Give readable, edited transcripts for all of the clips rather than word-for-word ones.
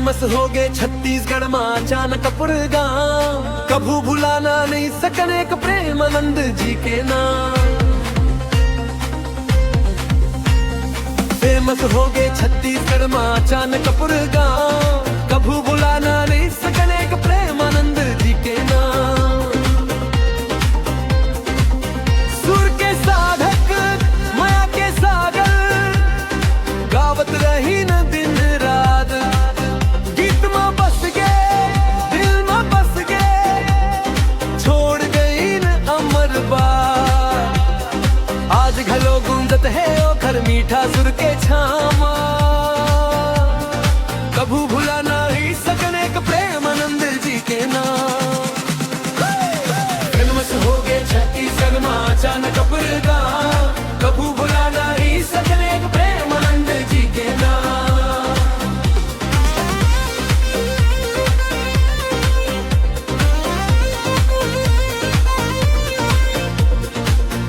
Famous हो गए छत्तीसगढ़ में अचानक गाँव, कभू भुलाना नहीं सकने का प्रेमानंद जी के नाम। फेमस हो गए छत्तीसगढ़ में अचानक गाँव, कभू भुलाना नहीं सकने का प्रेमानंद जी के नाम। सुर के साधक माया के सागर, गावत रही न दिन रात, गीत में बस गए दिल में बस गए, छोड़ गई न अमर बात। आज घलो गुंजत है ओ घर मीठा सुर के छामा, कभू भुला नहीं सकने का प्रेमानंद जी के नाम। फेमस हो गए छत्तीसगढ़ में अचानक गाँव, कभू भुला नहीं सकने का प्रेमानंद जी के नाम।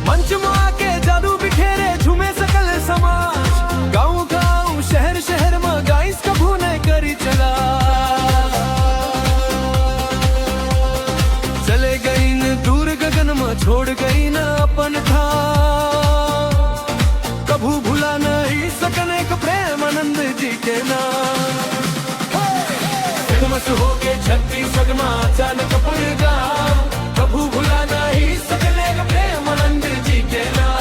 मंच में आके जादू बिखेरे झूमे सकल समाज, गाँव गाँव शहर शहर में गाइस कभू नहीं करी चला। चले गई न दूर गगन में छोड़ गई न अपन था, कभू भुला नहीं सकने का प्रेमानंद जी के नाम। फेमस हो गए छत्तीसगढ़ में अचानक गाँव, कभू भुला नहीं सकने का प्रेमानंद जी के नाम।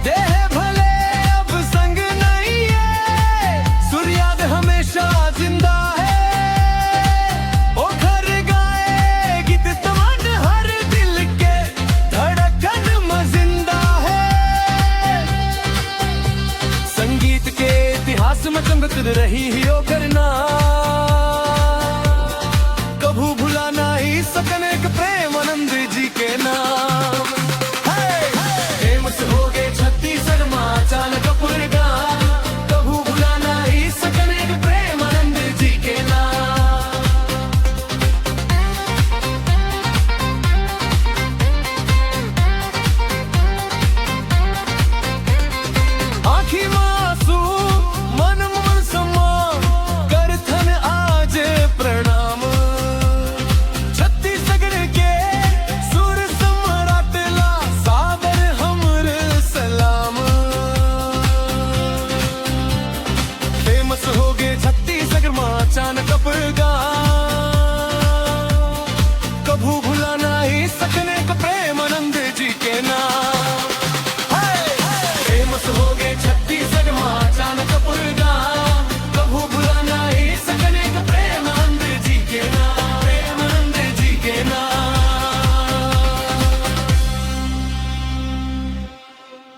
देह भले अब संग नहीं है, सूर्याद हमेशा जिंदा है। ओ घर गाए गीत तमन हर दिल के धड़कन में जिंदा है। संगीत के इतिहास में चमकत रही ही ओ करना, कभू भुला नहीं सकने